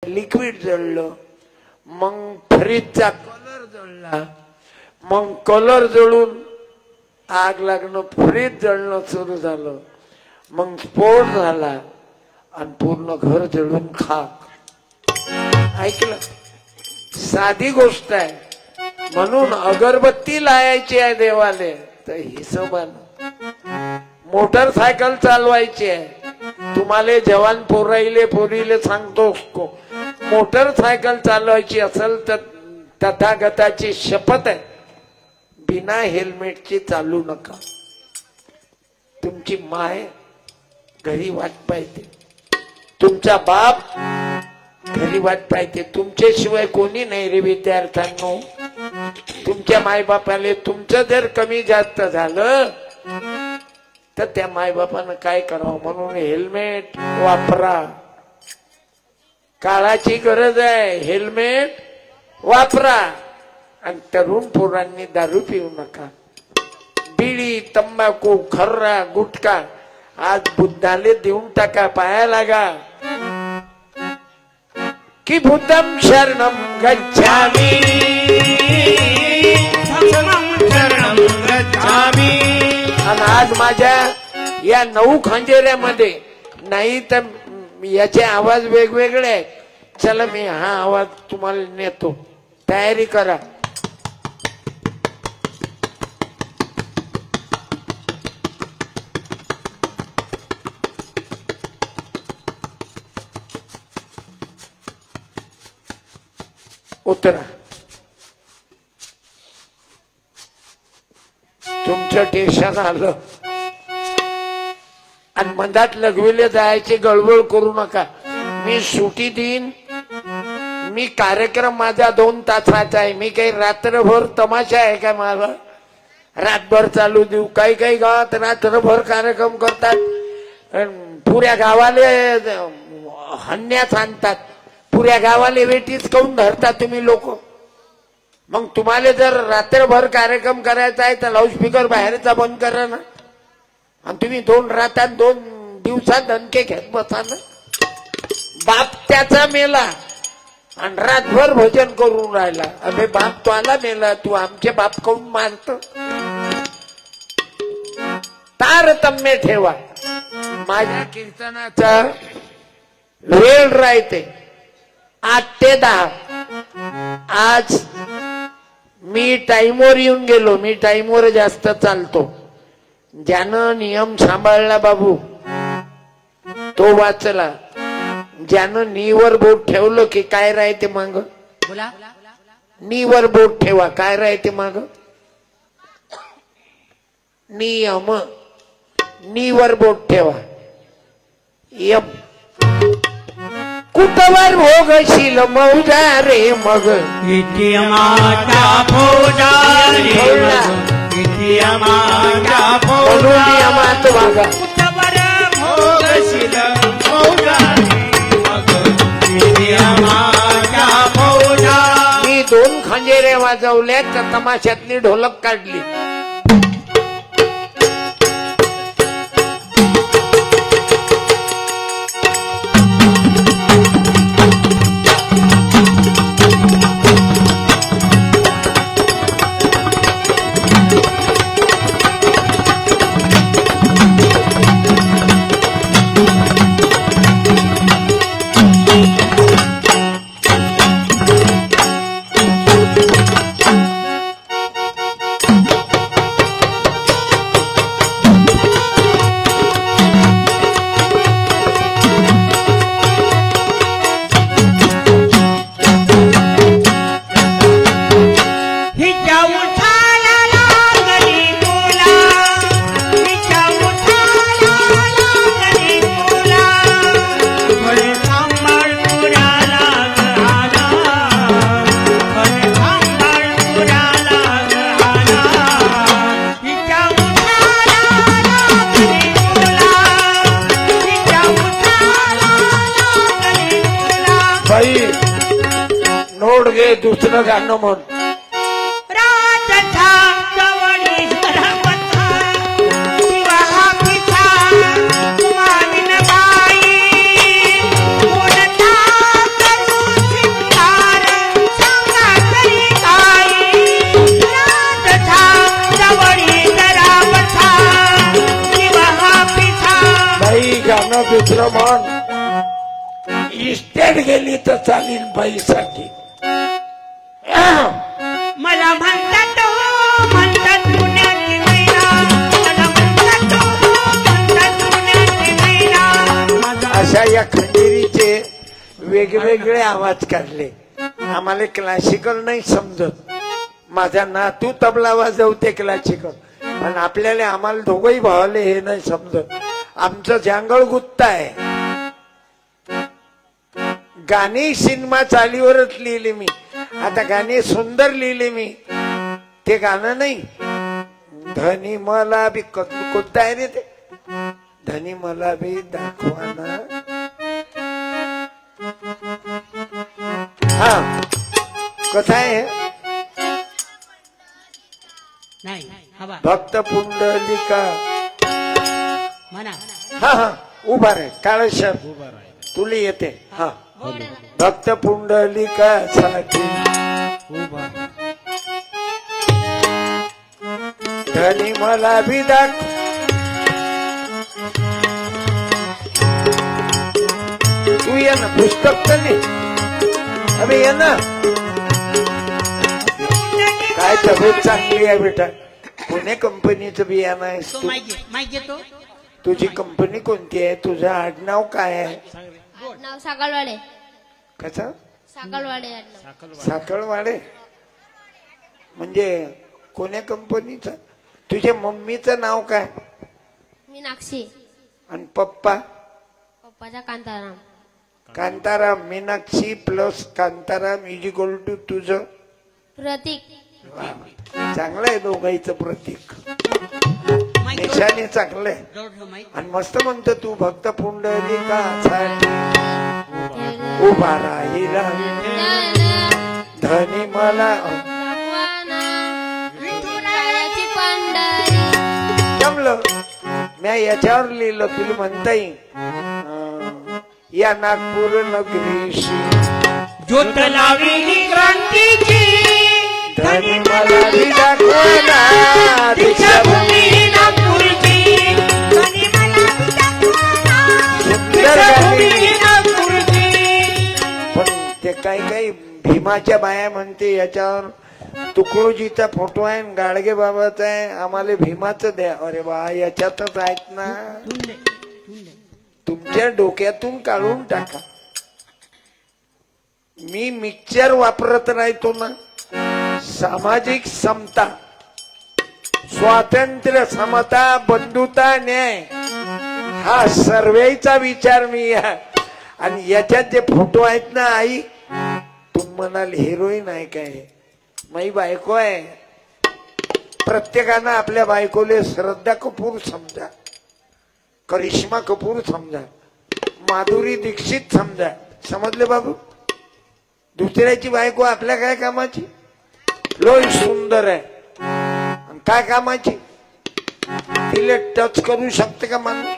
Liquid जळलं, मग फ्रीजचा colour जळला, मग कलर जळून आग लागणं, फ्रीज जळणं सुरू झालं, मग स्फोट झाला आणि पूर्ण घर जळून खाक. ऐकलं? साधी गोष्ट आहे. म्हणून अगरबत्ती लावायची आहे देवाले तर हिशोबानं. मोटरसायकल चालवायची आहे. तुम्हाला जवान पोरीले सांगतो, मोटरसायकल चालवायची असेल तर तथागताची शपथ आहे, बिना हेल्मेटची चालू नका. तुमची माय घरी वाट पाहते, तुमचा बाप घरी वाट पाहते, तुमच्याशिवाय कोणी नाही रे विद्यार्थ्यांनो. तुमच्या मायबापाले तुमचं जर कमी जास्त झालं तर त्या मायबापानं काय करावं. म्हणून हेल्मेट वापरा. काळाची गरज आहे, हेल्मेट वापरा. आणि तरुण पोरांनी दारू पिऊ नका. बिडी, तंबाखू, खर्रा, गुटखा आज बुद्धाले देऊन टाका, पाया लागा की बुद्धम शरणम गच्छामि, शरणम गच्छामि. आणि आज माझ्या या 9 खंजेऱ्यामध्ये नाही तर याचे आवाज वेगवेगळे आहेत. चला मी हा आवाज तुम्हाला नेतो, तयारी करा. उतरा. तुमचं टेन्शन आलं आणि मधात लगविले जायचे गळबळ करू नका. मी सुट्टी देईन. मी कार्यक्रम माझा 2 तासाचा आहे. मी काही रात्रभर तमाशा आहे का माझा रातभर चालू देऊ? काही काही गावात रात्रभर कार्यक्रम करतात, पुऱ्या गावाले हन्यास आणतात, पुऱ्या गावाले वेटीच काऊन धरता तुम्ही लोक. मग तुम्हाला जर रात्रभर कार्यक्रम करायचा आहे तर लाऊडस्पीकर बाहेरचा बंद करा ना. आणि तुम्ही 2 रातात 2 दिवसात दणके घेत बसा ना. बाप त्याचा मेला आणि रातभर भजन करून राहिला. अबे बाप तो आला मेला, तू आमचे बाप काऊन मारतो? तारतम्य ठेवा. माझ्या कीर्तनाचा वेळ राहते 8 ते 10. आज मी टाइमवर येऊन गेलो. मी टाइमवर जास्त चालतो. ज्यानं नियम सांभाळला बाबू तो वाचला. ज्यानं नीवर बोट ठेवलं की काय राहते माग? नीवर बोट ठेवा. काय राहते माग? नियम. नीवर बोट ठेवा. यम. कुटवर भोगशील मौजा रे मग, किती माझ्या फौजा रे मग, किती माझ्या फौजा नियमात वागा. कुटवर भोगशील मौजा रे मग, किती माझ्या फौजा. मी 2 खंजेरे वाजवल्या तर तमाशातली ढोलक काढली. नोट घे दुसरं गाणं म्हण. इस्टेट गेली तर चालेल बाईसाठी. मला म्हणतात पुण्याची मैना, मला म्हणतात पुण्याची मैना. अशा या खंडेरीचे वेगवेगळे आवाज काढले. आम्हाला क्लासिकल नाही समजत. माझा नातू तबला वाजवते क्लासिकल, पण आपल्याला आम्हाला दोघंही भावाले हे नाही समजत. आमचं जांगळ गुत्ता आहे. गाणी सिनेमा चालीवरच लिहिले मी. आता गाणी सुंदर लिहिले मी. ते गाणं नाही. धनी मला बी कोणतं आहे रे ते? धनी मला बी दाखवाना. हा कथा आहे. नाही हवा भक्त पुंडलिका. म्हणा. हा हा उभा रे काळेश्वर तुला येते. हा भक्त पुंडलिका साठी धनी मला बी दाख. तू ये ना पुस्तक तर नाही. अबे ये ना. काय तब्येत चांगली आहे बेटा. पुणे कंपनीचं बियाणं आहेस तू. तुझी कंपनी कोणती आहे? तुझं आडनाव काय आहे? नाव साकळवाडे. कसं? साकळवाडे. साखळवाडे म्हणजे कोण्या कंपनीचं? तुझ्या मम्मीचं नाव काय? मीनाक्षी. आणि पप्पा? पप्पाचा Kantaram. Kantaram. Meenakshi plus Kantaram is equal to तुझं प्रतीक. चांगलं आहे दोघांचं प्रतीक. निशाने चांगलं आहे. आणि मस्त म्हणतो तू भक्त पुंडलिका उभा राहिला धनी मला. जमलं. मी याच्यावर लिहिलं तुला म्हणता येईल. या नागपूर नगरीशी ज्योत लावली क्रांतीची धनी मला बी दाखवाना. दीक्षाभूमी नागपूरची धनी मला बी दाखवाना. दीक्षाभूमी नागपूरची. पण ते काही भीमाच्या बाया म्हणते याच्यावर तुकडोजीचा फोटो आहे गाडगे बाबाचा आहे. आम्हाला भीमाचं द्या. अरे बा याच्यातच आहेत ना. तुमच्या डोक्यातून काढून टाका. मी मिक्सर वापरत राहतो ना. सामाजिक समता, स्वातंत्र्य, समता, बंधुता, न्याय हा सर्वेचा विचार मी. आणि याच्यात जे फोटो आहेत ना आई तुम म्हणाल हिरोईन आहे काय? माझी बायको आहे. प्रत्येकानं आपल्या बायकोले श्रद्धा कपूर समजा, करिश्मा कपूर समजा, माधुरी दीक्षित समजा. समजले बाबू? दुसऱ्याची बायको आपल्या काय कामाची? लोय सुंदर आहे आणि काय कामाची? तिला टच करू शकते का माणूस?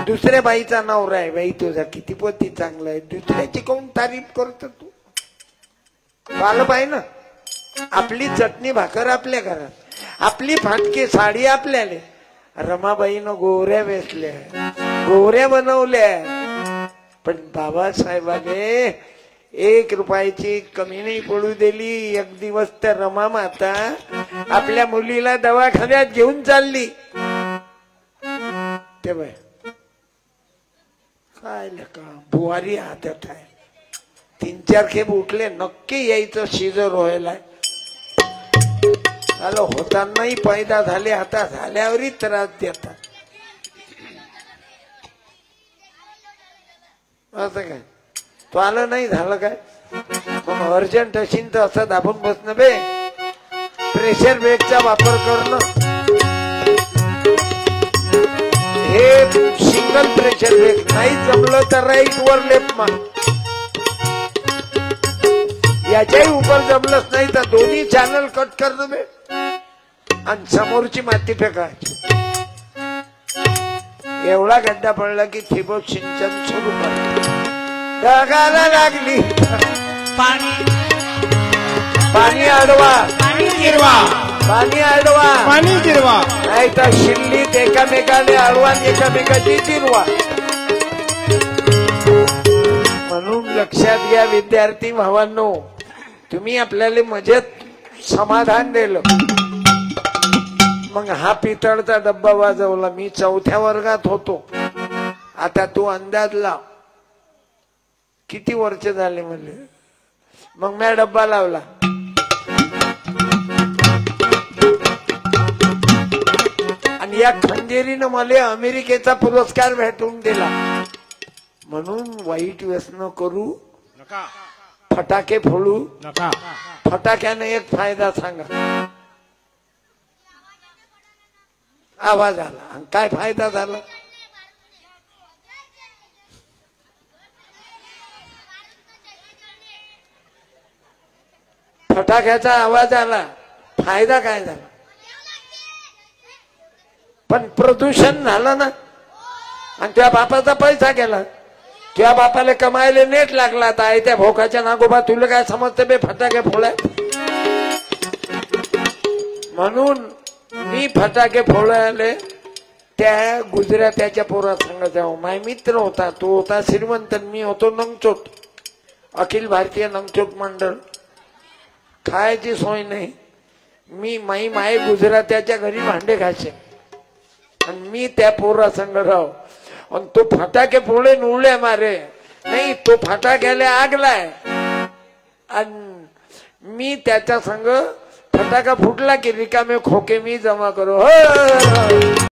दुसऱ्या बाईचा नवरा आहे. बाई तुझा किती पती चांगला आहे. दुसऱ्याची कोण तारीफ करत तू? आलं पाहिजे ना. आपली चटणी भाकर आपल्या घरात, आपली फाटकी साडी आपल्याला. रमाबाईनं गोऱ्या वेचल्या, गोऱ्या बनवल्या, पण बाबासाहेबाने 1 रुपयाची कमी नाही पडू दिली. एक दिवस तर रमा माता आपल्या मुलीला दवाखान्यात घेऊन चालली. ते बाय काय का बुवारी हातात आहे. 3-4 खेप उठले नक्की यायचं शिजर व्हायला. आलो होतानाही पैदा झाले, आता झाल्यावरही त्रास देतात. असं काय तो आलं नाही झालं काय? मग अर्जंट असेल तर असं दाबून बसणं बे. प्रेशर ब्रेकचा वापर करणं. हे सिंगल प्रेशर ब्रेक. नाही जमलं तर राईट वर लेफ्ट मार. याच्याही उपर जमलंच नाही तर दोन्ही चॅनल कट करणं बे आणि समोरची माती फेकायची. एवढा गड्डा पडला की ठिबक सिंचन सुरू कर. ढगाला लागली पाणी अडवा, पाणी जिरवा, पाणी अडवा, पाणी जिरवा. नाही तर शिल्लीत एकामेकाने अडवा, एकामेकाची जिरवा. म्हणून लक्षात घ्या विद्यार्थी भावांनो, तुम्ही आपल्याला मजेत समाधान दिलं. मग हा पितळचा डब्बा वाजवला. मी 4थ्या वर्गात होतो. आता तू अंदाज लाव किती वर्ष झाले म्हणले. मग मी डब्बा लावला. आणि या खंडेरीनं मला अमेरिकेचा पुरस्कार भेटून दिला. म्हणून वाईट व्यसन करू नका, फटाके फोडू नका. फटाक्याने एक फायदा सांगा. आवाज आला. आणि काय फायदा झाला? फटाक्याचा आवाज आला, फायदा काय झाला? पण प्रदूषण झालं ना. आणि त्या बापाचा पैसा गेला. त्या बापाला कमायला नेट लागला. आता आहे त्या भोकाच्या नागोबा तुला काय समजते बे फटाके फोडाय. म्हणून मी फटाके फोडायले त्या गुजरात्याच्या पोरा संग जाऊ. माझा मित्र होता, तो होता श्रीमंत, मी होतो नंगचोट. अखिल भारतीय नंगचोट मंडळ. खायची सोय नाही. मी माई गुजरात्याच्या घरी भांडे घासे आणि मी त्या पोरा संग राहू. आणि तो फटाके फोडे उडले मारे नाही. तो फटाक्याला आगलाय आणि मी त्याच्या संग फटाका फुटला की रिकामे खोके मी जमा करू. हो